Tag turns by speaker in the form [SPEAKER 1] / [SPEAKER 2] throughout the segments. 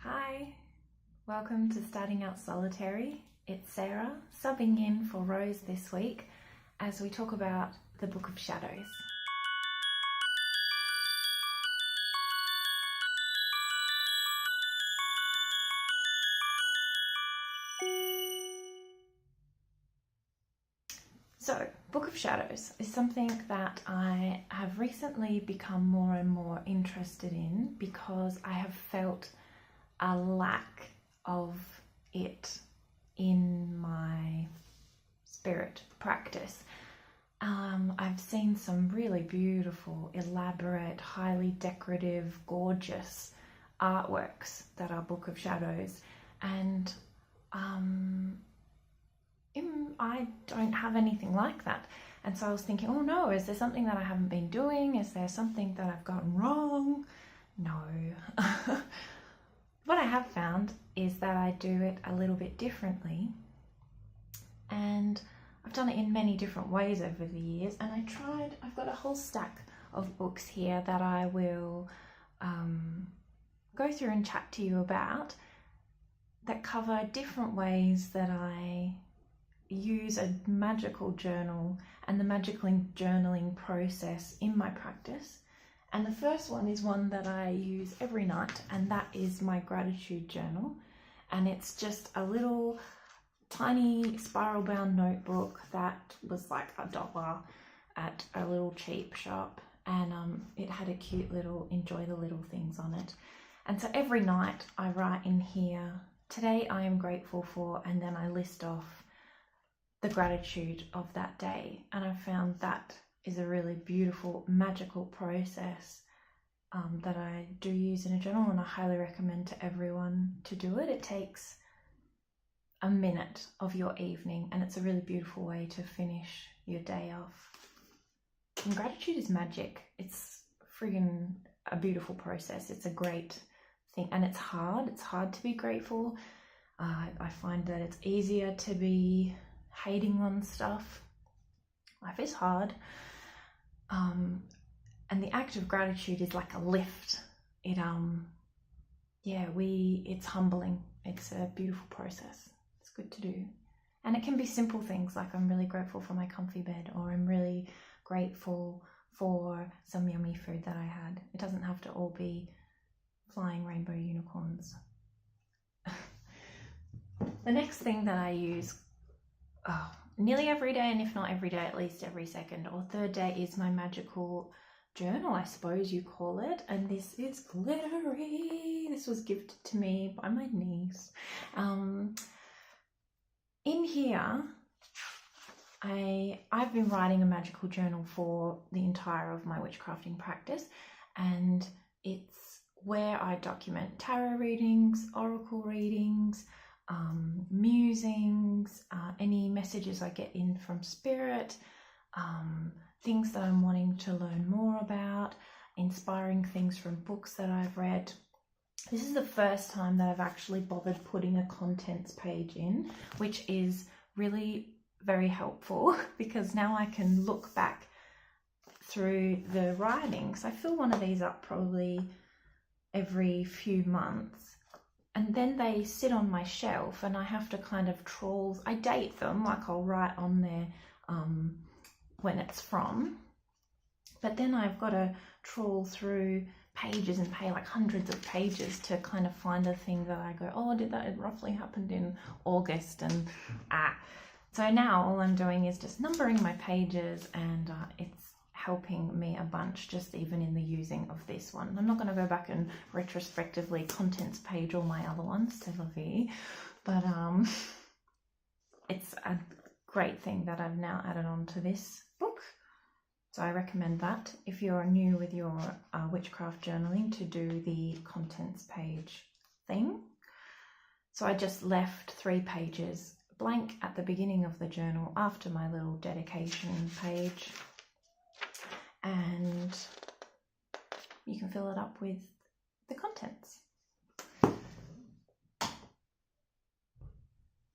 [SPEAKER 1] Hi, welcome to Starting Out Solitary. It's Sarah, subbing in for Rose this week as we talk about the Book of Shadows. So, Book of Shadows is something that I have recently become more and more interested in because I have felt a lack of it in my spirit practice. I've seen some really beautiful, elaborate, highly decorative, gorgeous artworks that are Book of Shadows, and I don't have anything like that. And so I was thinking, oh no, is there something that I haven't been doing? Is there something that I've gotten wrong? No. What I have found is that I do it a little bit differently, and I've done it in many different ways over the years, and I've got a whole stack of books here that I will go through and chat to you about that cover different ways that I use a magical journal and the magical journaling process in my practice. And the first one is one that I use every night, and that is my gratitude journal. And it's just a little tiny spiral bound notebook that was like $1 at a little cheap shop, and it had a cute little enjoy the little things on it. And so every night I write in here, today I am grateful for, and then I list off the gratitude of that day. And I found that is a really beautiful, magical process that I do use in a journal, and I highly recommend to everyone to do it. It takes a minute of your evening, and it's a really beautiful way to finish your day off. And gratitude is magic. It's friggin' a beautiful process. It's a great thing, and it's hard. It's hard to be grateful. I find that it's easier to be hating on stuff. Life is hard. And the act of gratitude is like a lift. It's humbling. It's a beautiful process. It's good to do. And it can be simple things like I'm really grateful for my comfy bed, or I'm really grateful for some yummy food that I had. It doesn't have to all be flying rainbow unicorns. The next thing that I use nearly every day, and if not every day, at least every second or third day, is my magical journal, I suppose you call it. And this is glittery. This was gifted to me by my niece. In here, I've been writing a magical journal for the entire of my witchcrafting practice, and it's where I document tarot readings, oracle readings, musings, any messages I get in from spirit, things that I'm wanting to learn more about, inspiring things from books that I've read. This is the first time that I've actually bothered putting a contents page in, which is really very helpful because now I can look back through the writings. I fill one of these up probably every few months, and then they sit on my shelf and I have to kind of trawl. I date them, like I'll write on there when it's from, but then I've got to trawl through pages and pay like hundreds of pages to kind of find a thing that I go, oh, did that, it roughly happened in August, and so now all I'm doing is just numbering my pages, and it's helping me a bunch, just even in the using of this one. I'm not going to go back and retrospectively contents page all my other ones, c'est la vie, but it's a great thing that I've now added on to this book. So I recommend that if you're new with your witchcraft journaling, to do the contents page thing. So I just left 3 pages blank at the beginning of the journal after my little dedication page, and you can fill it up with the contents.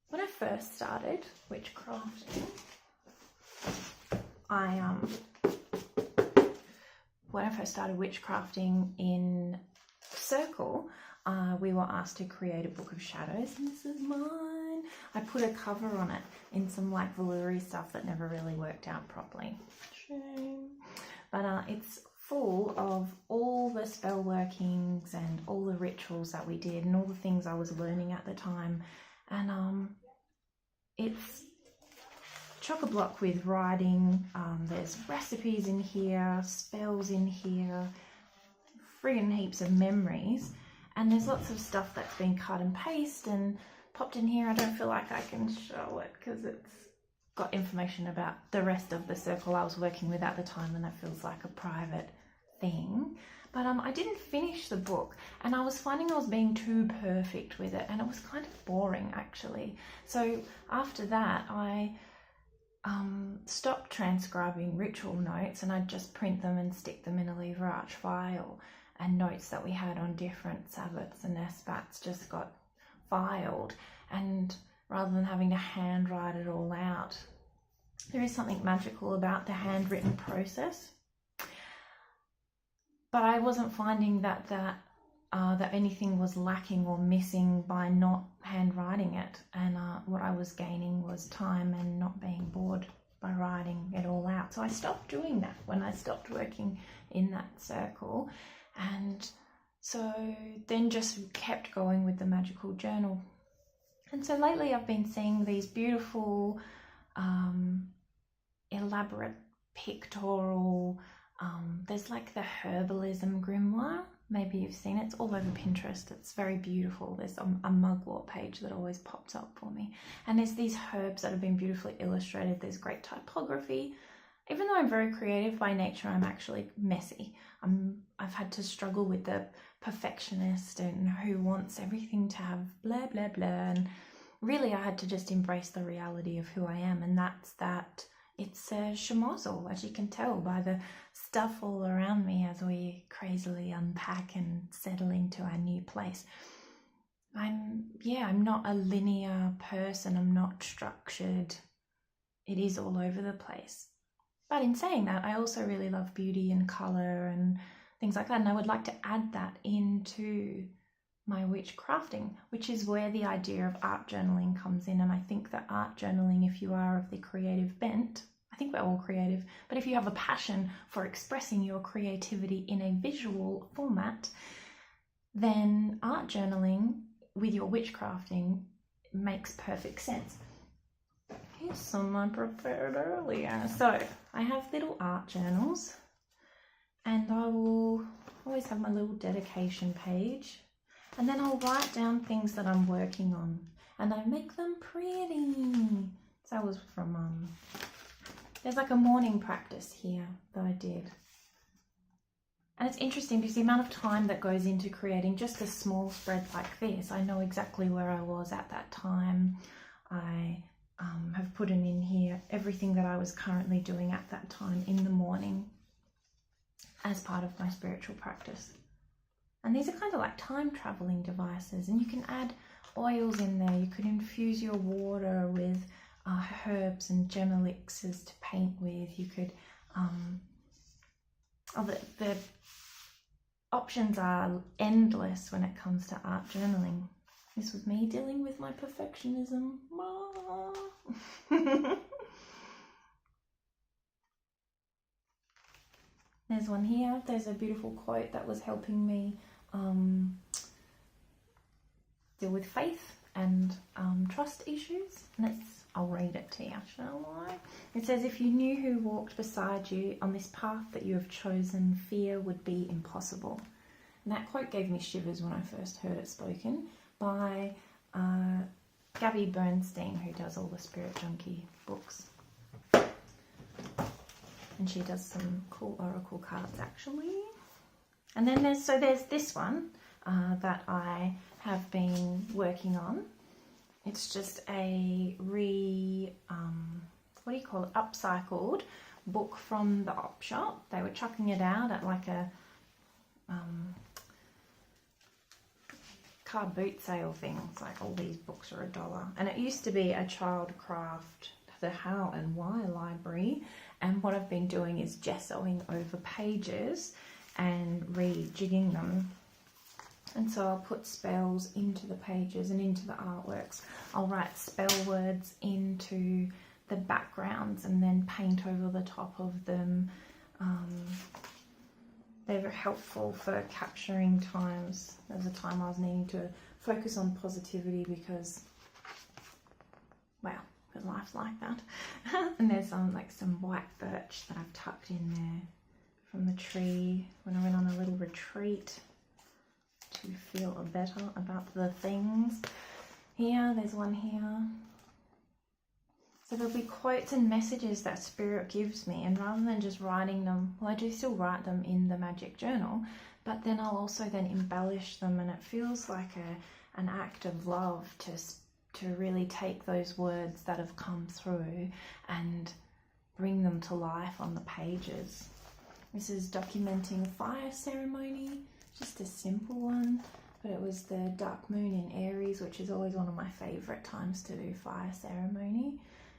[SPEAKER 1] When I first started witchcrafting, when I first started witchcrafting in circle, we were asked to create a book of shadows, and this is mine. I put a cover on it in some like velour-y stuff that never really worked out properly. Shame. But it's full of all the spell workings and all the rituals that we did and all the things I was learning at the time. And it's chock-a-block with writing. There's recipes in here, spells in here, friggin' heaps of memories, and there's lots of stuff that's been cut and pasted and popped in here. I don't feel like I can show it because it's got information about the rest of the circle I was working with at the time, and that feels like a private thing. But I didn't finish the book, and I was finding I was being too perfect with it, and it was kind of boring actually. So after that I stopped transcribing ritual notes, and I'd just print them and stick them in a lever arch file, and notes that we had on different Sabbats and Esbats just got filed, and rather than having to handwrite it all out. There is something magical about the handwritten process, but I wasn't finding that anything was lacking or missing by not handwriting it, and what I was gaining was time and not being bored by writing it all out. So I stopped doing that when I stopped working in that circle, and so then just kept going with the magical journal. And so lately I've been seeing these beautiful elaborate pictorial, there's like the herbalism grimoire, maybe you've seen it, it's all over Pinterest, it's very beautiful. There's a mugwort page that always pops up for me, and there's these herbs that have been beautifully illustrated. There's great typography. Even though I'm very creative by nature, I'm actually messy. I've had to struggle with the perfectionist and who wants everything to have blah blah blah, and really I had to just embrace the reality of who I am, and that's that it's a schmozzle, as you can tell by the stuff all around me as we crazily unpack and settle into our new place. I'm not a linear person, I'm not structured. It is all over the place. But in saying that, I also really love beauty and colour and things like that, and I would like to add that into my witch crafting, which is where the idea of art journaling comes in. And I think that art journaling, if you are of the creative bent, I think we're all creative, but if you have a passion for expressing your creativity in a visual format, then art journaling with your witch crafting makes perfect sense. Here's some I prepared earlier. So I have little art journals, and I will always have my little dedication page, and then I'll write down things that I'm working on, and I make them pretty. So that was from, there's like a morning practice here that I did. And it's interesting because the amount of time that goes into creating just a small spread like this, I know exactly where I was at that time. I have put in here everything that I was currently doing at that time in the morning as part of my spiritual practice. And these are kind of like time traveling devices, and you can add oils in there. You could infuse your water with herbs and gem elixirs to paint with. You could, the options are endless when it comes to art journaling. This was me dealing with my perfectionism. There's one here. There's a beautiful quote that was helping me deal with faith and trust issues. And I'll read it to you, shall I? It says, if you knew who walked beside you on this path that you have chosen, fear would be impossible. And that quote gave me shivers when I first heard it spoken by Gabby Bernstein, who does all the Spirit Junkie books. And she does some cool oracle cards actually. And then there's this one that I have been working on. It's just a upcycled book from the op shop. They were chucking it out at like a car boot sale thing. It's like all these books are $1. And it used to be a Childcraft, the How and Why library. And what I've been doing is gessoing over pages and rejigging them And so I'll put spells into the pages and into the artworks. I'll write spell words into the backgrounds and then paint over the top of them. They're very helpful for capturing times. There was a time I was needing to focus on positivity because, well, life's like that. And there's like some white birch that I've tucked in there from the tree when I went on a little retreat to feel better about the things. Here, there's one here. So there'll be quotes and messages that Spirit gives me, and rather than just writing them, well, I do still write them in the magic journal, but then I'll also then embellish them, and it feels like an act of love to really take those words that have come through and bring them to life on the pages. This is documenting a fire ceremony, just a simple one, but it was the dark moon in Aries, which is always one of my favourite times to do fire ceremony.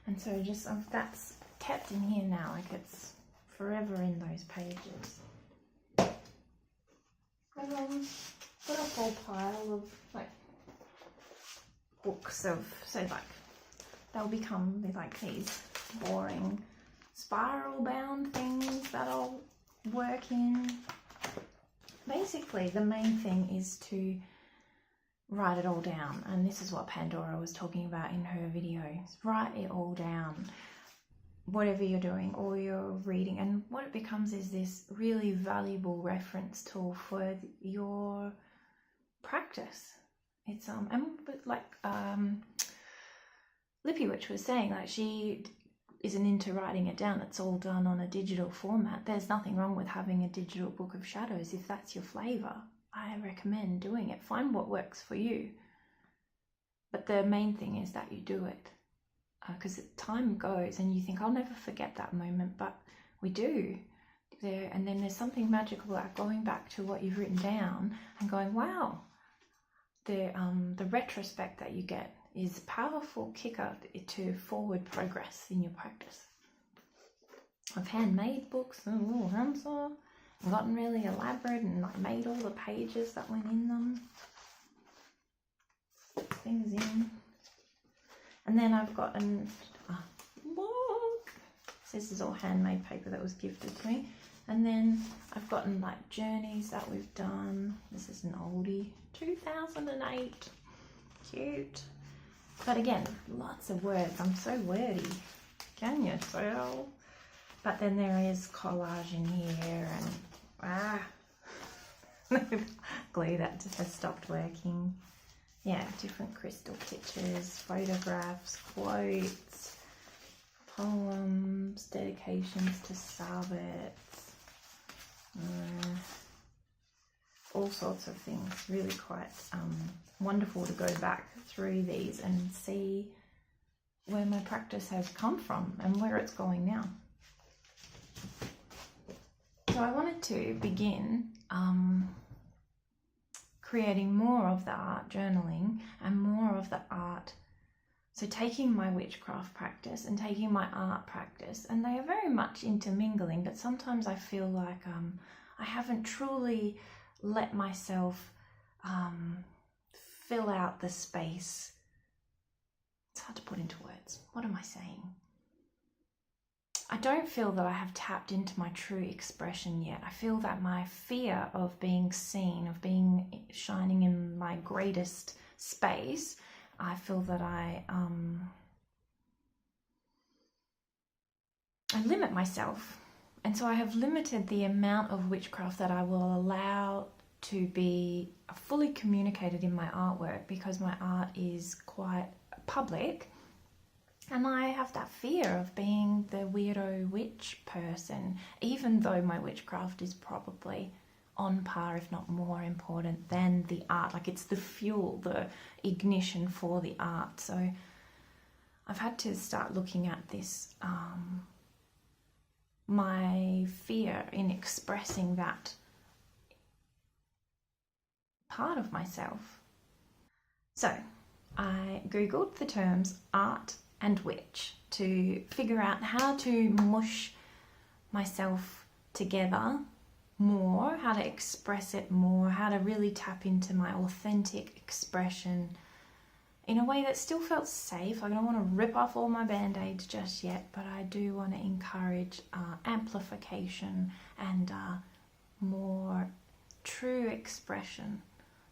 [SPEAKER 1] And so just that's kept in here now, like it's forever in those pages. I've got a whole pile of like books of, so like they'll become like these boring spiral bound things that I'll work in. Basically the main thing is to write it all down, and this is what Pandora was talking about in her video. Write it all down, whatever you're doing or you're reading, and what it becomes is this really valuable reference tool for your practice. It's and like Lippy Witch was saying, like she isn't into writing it down, it's all done on a digital format. There's nothing wrong with having a digital book of shadows if that's your flavour. I recommend doing it. Find what works for you. But the main thing is that you do it. Because time goes and you think, I'll never forget that moment, but we do. And then there's something magical about going back to what you've written down and going, wow. The retrospect that you get is a powerful kicker to forward progress in your practice. I've handmade books and a little handsaw. I've gotten really elaborate and like made all the pages that went in them. Things in. And then I've gotten a book. This is all handmade paper that was gifted to me. And then I've gotten like journeys that we've done. This is an oldie, 2008. Cute. But again, lots of words. I'm so wordy. Can you tell? But then there is collage in here and glue that just has stopped working. Yeah, different crystal pictures, photographs, quotes, poems, dedications to Sabbats, all sorts of things. Really quite wonderful to go back through these and see where my practice has come from and where it's going now. So I wanted to begin creating more of the art journaling and more of the art. So taking my witchcraft practice and taking my art practice, and they are very much intermingling, but sometimes I feel like I haven't truly let myself fill out the space. It's hard to put into words. What am I saying? I don't feel that I have tapped into my true expression yet. I feel that my fear of being seen, of being shining in my greatest space, I feel that I limit myself. And so I have limited the amount of witchcraft that I will allow to be fully communicated in my artwork, because my art is quite public. And I have that fear of being the weirdo witch person, even though my witchcraft is probably on par, if not more important than the art. Like it's the fuel, the ignition for the art. So I've had to start looking at this, my fear in expressing that part of myself. So I Googled the terms art and witch to figure out how to mush myself together more, how to express it more, how to really tap into my authentic expression in a way that still felt safe. I don't want to rip off all my band-aids just yet, but I do want to encourage amplification and more true expression,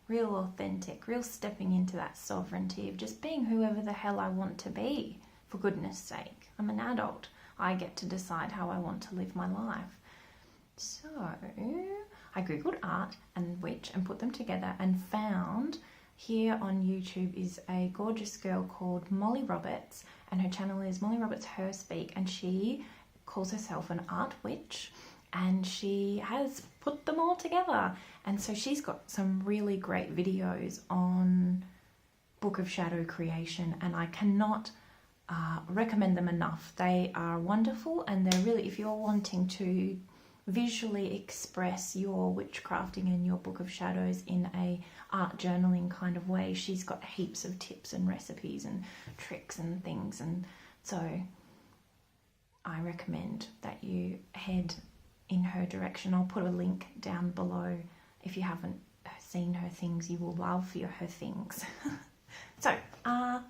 [SPEAKER 1] real authentic, real stepping into that sovereignty of just being whoever the hell I want to be, for goodness sake. I'm an adult. I get to decide how I want to live my life. So I googled art and witch and put them together and found here on YouTube is a gorgeous girl called Molly Roberts, and her channel is Molly Roberts Her Speak, and she calls herself an art witch, and she has put them all together. And so she's got some really great videos on Book of Shadow creation, and I cannot recommend them enough. They are wonderful, and they're really, if you're wanting to visually express your witchcrafting and your Book of Shadows in a art journaling kind of way, she's got heaps of tips and recipes and tricks and things, and so I recommend that you head in her direction. I'll put a link down below. If you haven't seen her things, you will love her things. So I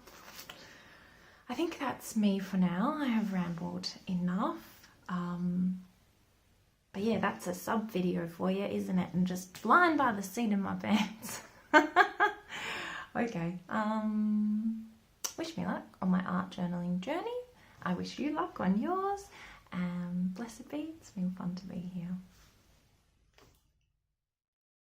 [SPEAKER 1] think that's me for now. I have rambled enough. But yeah, that's a sub video for you, isn't it? And just flying by the seat of my pants. Okay. Wish me luck on my art journaling journey. I wish you luck on yours. Blessed be. It's been fun to be here.